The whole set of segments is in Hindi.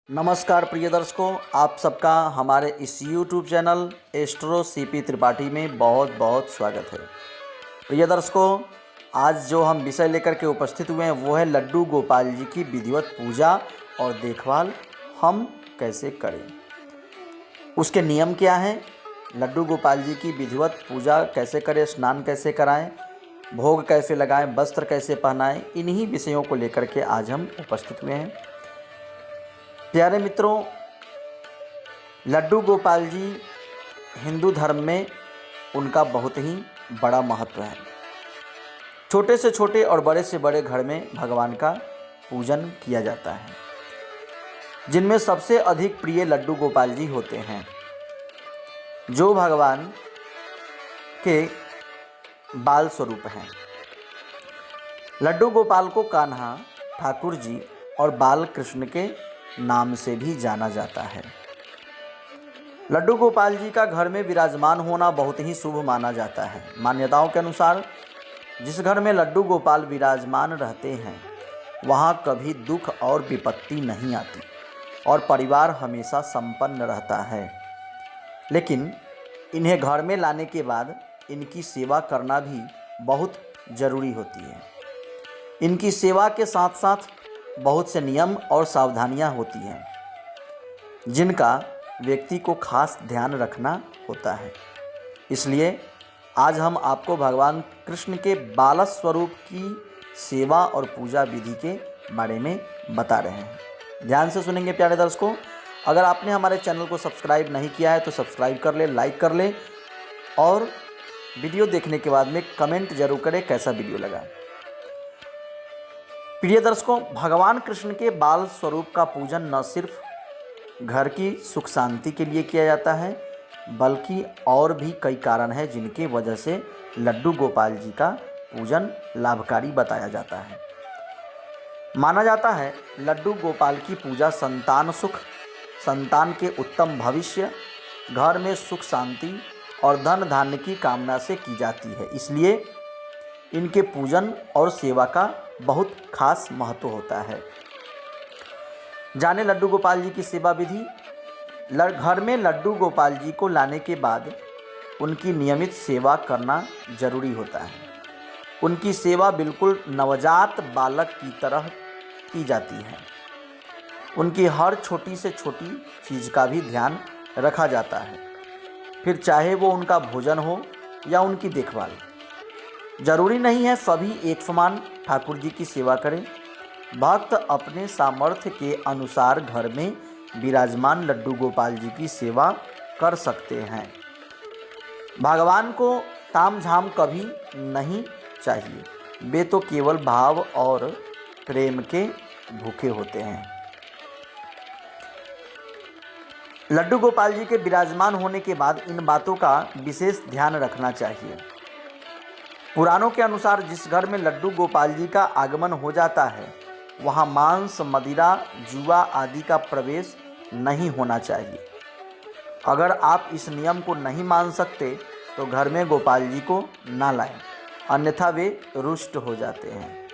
नमस्कार प्रिय दर्शकों, आप सबका हमारे इस YouTube channel astro CP Tripathi में बहुत बहुत स्वागत है। प्रिय दर्शकों, आज जो हम विषय लेकर के उपस्थित हुए हैं वो है लड्डू गोपाल जी की विधिवत पूजा और देखभाल हम कैसे करें, उसके नियम क्या हैं, लड्डू गोपाल जी की विधिवत पूजा कैसे करें, स्नान कैसे कराएं, भोग कैसे लगाएं, वस्त्र कैसे पहनाएं, इन्हीं विषयों को लेकर के आज हम उपस्थित हुए हैं। प्यारे मित्रों, लड्डू गोपाल जी हिंदू धर्म में उनका बहुत ही बड़ा महत्व है। छोटे से छोटे और बड़े से बड़े घर में भगवान का पूजन किया जाता है, जिनमें सबसे अधिक प्रिय लड्डू गोपाल जी होते हैं, जो भगवान के बाल स्वरूप हैं। लड्डू गोपाल को कान्हा, ठाकुर जी और बाल कृष्ण के नाम से भी जाना जाता है। लड्डू गोपाल जी का घर में विराजमान होना बहुत ही शुभ माना जाता है। मान्यताओं के अनुसार जिस घर में लड्डू गोपाल विराजमान रहते हैं वहाँ कभी दुख और विपत्ति नहीं आती और परिवार हमेशा संपन्न रहता है। लेकिन इन्हें घर में लाने के बाद इनकी सेवा करना भी बहुत ज़रूरी होती है। इनकी सेवा के साथ साथ बहुत से नियम और सावधानियां होती हैं, जिनका व्यक्ति को खास ध्यान रखना होता है। इसलिए आज हम आपको भगवान कृष्ण के बाल स्वरूप की सेवा और पूजा विधि के बारे में बता रहे हैं। ध्यान से सुनेंगे प्यारे दर्शकों। अगर आपने हमारे चैनल को सब्सक्राइब नहीं किया है तो सब्सक्राइब कर ले, लाइक कर ले और वीडियो देखने के बाद में कमेंट जरूर करें कैसा वीडियो लगा। प्रिय दर्शकों, भगवान कृष्ण के बाल स्वरूप का पूजन न सिर्फ घर की सुख शांति के लिए किया जाता है, बल्कि और भी कई कारण हैं जिनके वजह से लड्डू गोपाल जी का पूजन लाभकारी बताया जाता है। माना जाता है लड्डू गोपाल की पूजा संतान सुख, संतान के उत्तम भविष्य, घर में सुख शांति और धन धान्य की कामना से की जाती है। इसलिए इनके पूजन और सेवा का बहुत खास महत्व होता है। जाने लड्डू गोपाल जी की सेवा विधि। घर में लड्डू गोपाल जी को लाने के बाद उनकी नियमित सेवा करना जरूरी होता है। उनकी सेवा बिल्कुल नवजात बालक की तरह की जाती है। उनकी हर छोटी से छोटी चीज़ का भी ध्यान रखा जाता है, फिर चाहे वो उनका भोजन हो या उनकी देखभाल। जरूरी नहीं है सभी एक समान ठाकुर जी की सेवा करें। भक्त अपने सामर्थ्य के अनुसार घर में विराजमान लड्डू गोपाल जी की सेवा कर सकते हैं। भगवान को तामझाम कभी नहीं चाहिए, वे तो केवल भाव और प्रेम के भूखे होते हैं। लड्डू गोपाल जी के विराजमान होने के बाद इन बातों का विशेष ध्यान रखना चाहिए। पुराणों के अनुसार जिस घर में लड्डू गोपाल जी का आगमन हो जाता है वहाँ मांस, मदिरा, जुआ आदि का प्रवेश नहीं होना चाहिए। अगर आप इस नियम को नहीं मान सकते तो घर में गोपाल जी को ना लाएं, अन्यथा वे रुष्ट हो जाते हैं।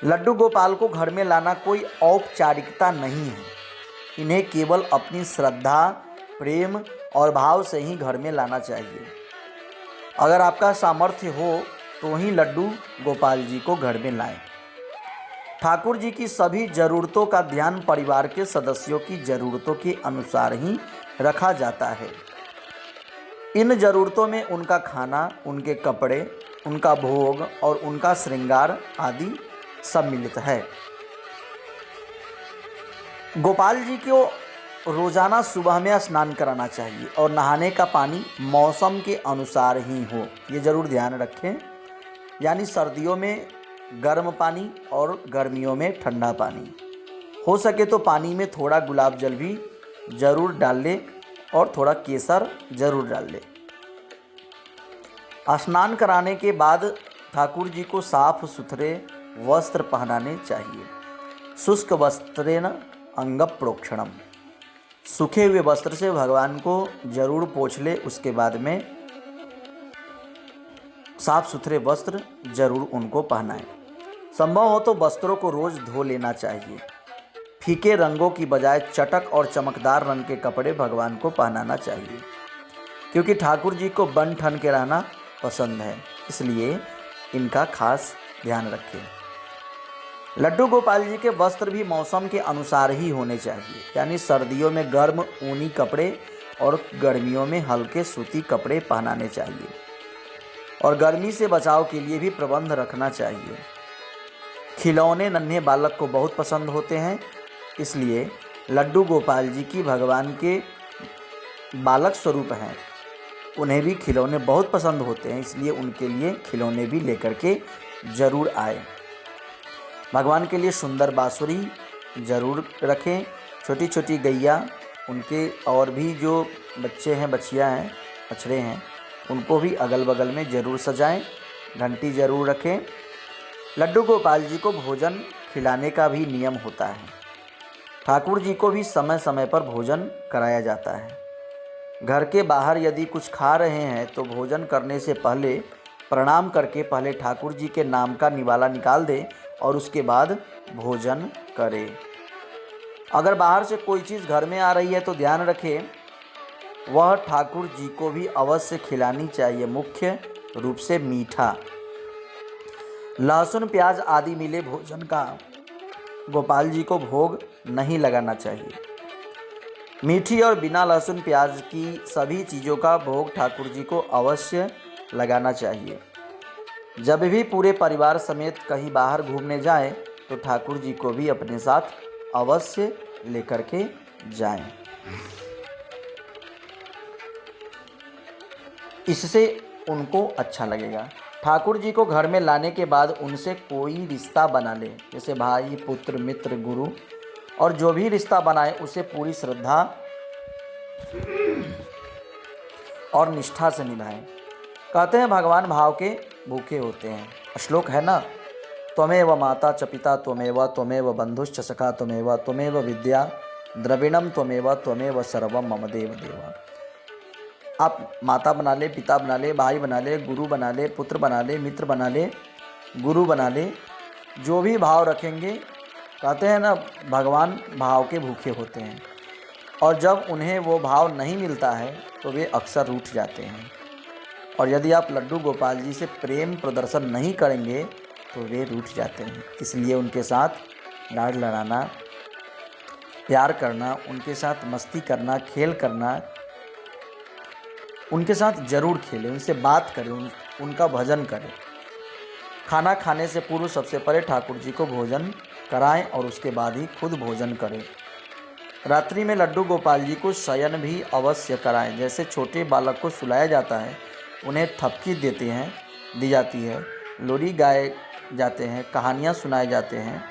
लड्डू गोपाल को घर में लाना कोई औपचारिकता नहीं है। इन्हें केवल अपनी श्रद्धा, प्रेम और भाव से ही घर में लाना चाहिए। अगर आपका सामर्थ्य हो तो ही लड्डू गोपाल जी को घर में लाएं। ठाकुर जी की सभी ज़रूरतों का ध्यान परिवार के सदस्यों की ज़रूरतों के अनुसार ही रखा जाता है। इन ज़रूरतों में उनका खाना, उनके कपड़े, उनका भोग और उनका श्रृंगार आदि सम्मिलित है। गोपाल जी को रोज़ाना सुबह में स्नान कराना चाहिए और नहाने का पानी मौसम के अनुसार ही हो, ये ज़रूर ध्यान रखें। यानी सर्दियों में गर्म पानी और गर्मियों में ठंडा पानी। हो सके तो पानी में थोड़ा गुलाब जल भी ज़रूर डाल ले और थोड़ा केसर ज़रूर डाल ले। स्नान कराने के बाद ठाकुर जी को साफ सुथरे वस्त्र पहनाने चाहिए। शुष्क वस्त्रेण अंग प्रोक्षणम, सूखे हुए वस्त्र से भगवान को जरूर पोंछ ले। उसके बाद में साफ सुथरे वस्त्र जरूर उनको पहनाएं। संभव हो तो वस्त्रों को रोज धो लेना चाहिए। फीके रंगों की बजाय चटक और चमकदार रंग के कपड़े भगवान को पहनाना चाहिए, क्योंकि ठाकुर जी को बन ठन के रहना पसंद है, इसलिए इनका खास ध्यान रखें। लड्डू गोपाल जी के वस्त्र भी मौसम के अनुसार ही होने चाहिए, यानी सर्दियों में गर्म ऊनी कपड़े और गर्मियों में हल्के सूती कपड़े पहनाने चाहिए, और गर्मी से बचाव के लिए भी प्रबंध रखना चाहिए। खिलौने नन्हे बालक को बहुत पसंद होते हैं, इसलिए लड्डू गोपाल जी की भगवान के बालक स्वरूप हैं, उन्हें भी खिलौने बहुत पसंद होते हैं, इसलिए उनके लिए खिलौने भी लेकर के जरूर आए। भगवान के लिए सुंदर बांसुरी जरूर रखें। छोटी छोटी गैया, उनके और भी जो बच्चे हैं, बच्चियां हैं, बछड़े हैं, उनको भी अगल बगल में ज़रूर सजाएं। घंटी ज़रूर रखें। लड्डू गोपाल जी को भोजन खिलाने का भी नियम होता है। ठाकुर जी को भी समय समय पर भोजन कराया जाता है। घर के बाहर यदि कुछ खा रहे हैं तो भोजन करने से पहले प्रणाम करके पहले ठाकुर जी के नाम का निवाला निकाल दें और उसके बाद भोजन करें। अगर बाहर से कोई चीज़ घर में आ रही है तो ध्यान रखें वह ठाकुर जी को भी अवश्य खिलानी चाहिए, मुख्य रूप से मीठा। लहसुन प्याज आदि मिले भोजन का गोपाल जी को भोग नहीं लगाना चाहिए। मीठी और बिना लहसुन प्याज की सभी चीज़ों का भोग ठाकुर जी को अवश्य लगाना चाहिए। जब भी पूरे परिवार समेत कहीं बाहर घूमने जाएं तो ठाकुर जी को भी अपने साथ अवश्य लेकर के जाएं। इससे उनको अच्छा लगेगा। ठाकुर जी को घर में लाने के बाद उनसे कोई रिश्ता बना ले, जैसे भाई, पुत्र, मित्र, गुरु, और जो भी रिश्ता बनाए उसे पूरी श्रद्धा और निष्ठा से निभाएं। कहते हैं भगवान भाव के भूखे होते हैं। श्लोक है ना, त्वमेव माता च पिता त्वमेव बंधुश्च सखा त्वमेव विद्या द्रविणम त्वमेव सर्वम मम देव देवा। आप माता बना ले, पिता बना ले, भाई बना ले, गुरु बना ले, पुत्र बना ले, मित्र बना ले, गुरु बना ले, जो भी भाव रखेंगे, कहते हैं ना भगवान भाव के भूखे होते हैं, और जब उन्हें वो भाव नहीं मिलता है तो वे अक्सर रूठ जाते हैं। और यदि आप लड्डू गोपाल जी से प्रेम प्रदर्शन नहीं करेंगे तो वे रूठ जाते हैं। इसलिए उनके साथ लाड़ लड़ाना, प्यार करना, उनके साथ मस्ती करना, खेल करना, उनके साथ ज़रूर खेलें, उनसे बात करें, उनका भजन करें। खाना खाने से पूर्व सबसे पहले ठाकुर जी को भोजन कराएं और उसके बाद ही खुद भोजन करें। रात्रि में लड्डू गोपाल जी को शयन भी अवश्य कराएं। जैसे छोटे बालक को सुलाया जाता है, उन्हें थपकी दी जाती है, लोरी गाए जाते हैं, कहानियाँ सुनाए जाते हैं,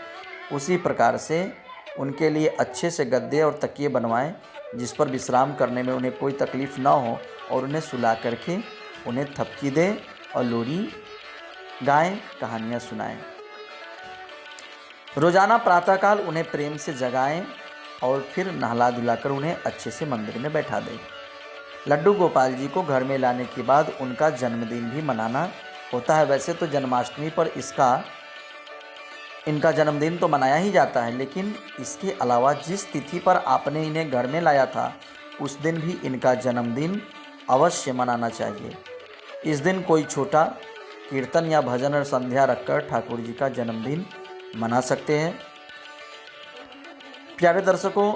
उसी प्रकार से उनके लिए अच्छे से गद्दे और तकिए बनवाएं जिस पर विश्राम करने में उन्हें कोई तकलीफ़ ना हो, और उन्हें सुला करके उन्हें थपकी दें और लोरी गाएं, कहानियाँ सुनाएं। रोज़ाना प्रातःकाल उन्हें प्रेम से जगाएं और फिर नहला धुलाकर उन्हें अच्छे से मंदिर में बैठा दें। लड्डू गोपाल जी को घर में लाने के बाद उनका जन्मदिन भी मनाना होता है। वैसे तो जन्माष्टमी पर इनका जन्मदिन तो मनाया ही जाता है, लेकिन इसके अलावा जिस तिथि पर आपने इन्हें घर में लाया था उस दिन भी इनका जन्मदिन अवश्य मनाना चाहिए। इस दिन कोई छोटा कीर्तन या भजन और संध्या रखकर ठाकुर जी का जन्मदिन मना सकते हैं। प्यारे दर्शकों,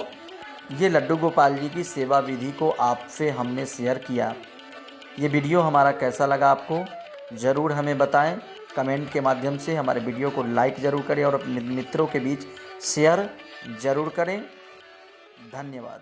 ये लड्डू गोपाल जी की सेवा विधि को आपसे हमने शेयर किया। ये वीडियो हमारा कैसा लगा आपको ज़रूर हमें बताएं। कमेंट के माध्यम से हमारे वीडियो को लाइक ज़रूर करें और अपने मित्रों के बीच शेयर ज़रूर करें। धन्यवाद।